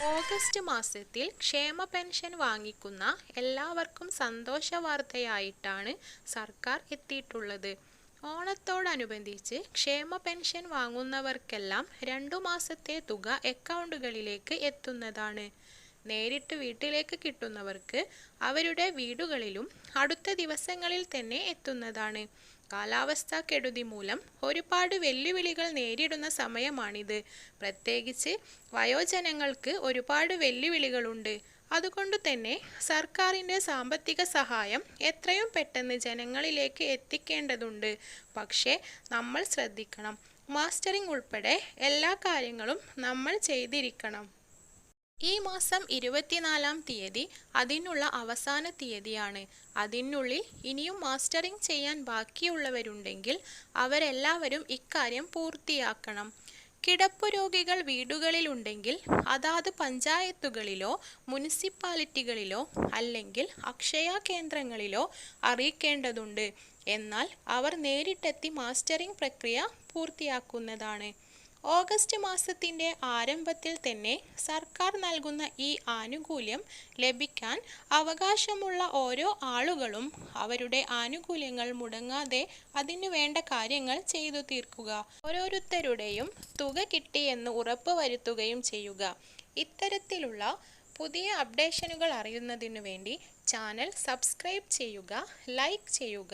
August മാസത്തിൽ ക്ഷേമ pension വാങ്ങിക്കുന്ന എല്ലാവർക്കും സന്തോഷ വാർത്തയായിട്ടാണ് സർക്കാർ എത്തിയിട്ടുള്ളത്. ഓണത്തോടനുബന്ധിച്ച് ക്ഷേമ പെൻഷൻ വാങ്ങുന്നവർക്കെല്ലാം 2 മാസത്തെ തുക അക്കൗണ്ടുകളിലേക്ക് എത്തുന്നതാണ്. നേരിട്ട് വീട്ടിലേക്ക് കിട്ടുന്നവർക്ക് അവരുടെ വീടുകളിലും അടുത്ത ദിവസങ്ങളിൽ തന്നെ എത്തുന്നതാണ്. കാലാവസ്ഥാക്കെടുതി മൂലം ഒരുപാട് വെല്ലുവിളികൾ നേരിടുന്ന സമയമാണിത്. പ്രത്യേകിച്ച് വയോജനങ്ങൾക്ക് ഒരുപാട് വെല്ലുവിളികളുണ്ട്. അതുകൊണ്ട് തന്നെ സർക്കാരിൻ്റെ സാമ്പത്തിക സഹായം എത്രയും പെട്ടെന്ന് ജനങ്ങളിലേക്ക് എത്തിക്കേണ്ടതുണ്ട്. പക്ഷേ നമ്മൾ ശ്രദ്ധിക്കണം. മാസ്റ്ററിംഗ് ഉൾപ്പെടെ എല്ലാ കാര്യങ്ങളും നമ്മൾ ചെയ്തിരിക്കണം. ഈ മാസം 24-ാം തീയതി അതിനുള്ള അവസാന തീയതിയാണ്. അതിനുള്ളിൽ ഇനിയും മാസ്റ്ററിംഗ് ചെയ്യാൻ ബാക്കിയുള്ളവരുണ്ടെങ്കിൽ അവരെല്ലാവരും ഇക്കാര്യം പൂർത്തിയാക്കണം. കിടപ്പു രോഗികൾ വീടുകളിലുണ്ടെങ്കിൽ അതാത് പഞ്ചായത്തുകളിലോ മുനിസിപ്പാലിറ്റികളിലോ അല്ലെങ്കിൽ അക്ഷയ കേന്ദ്രങ്ങളിലോ അറിയിക്കേണ്ടതുണ്ട്. എന്നാൽ അവർ നേരിട്ടെത്തി മാസ്റ്ററിംഗ് പ്രക്രിയ പൂർത്തിയാക്കുന്നതാണ്. ഓഗസ്റ്റ് മാസത്തിൻ്റെ ആരംഭത്തിൽ തന്നെ സർക്കാർ നൽകുന്ന ഈ ആനുകൂല്യം ലഭിക്കാൻ അവകാശമുള്ള ഓരോ ആളുകളും അവരുടെ ആനുകൂല്യങ്ങൾ മുടങ്ങാതെ അതിനു വേണ്ട കാര്യങ്ങൾ ചെയ്തു തീർക്കുക. ഓരോരുത്തരുടെയും തുക കിട്ടിയെന്ന് ഉറപ്പ് വരുത്തുകയും ചെയ്യുക. ഇത്തരത്തിലുള്ള പുതിയ അപ്ഡേഷനുകൾ അറിയുന്നതിനു വേണ്ടി ചാനൽ സബ്സ്ക്രൈബ് ചെയ്യുക, ലൈക്ക് ചെയ്യുക.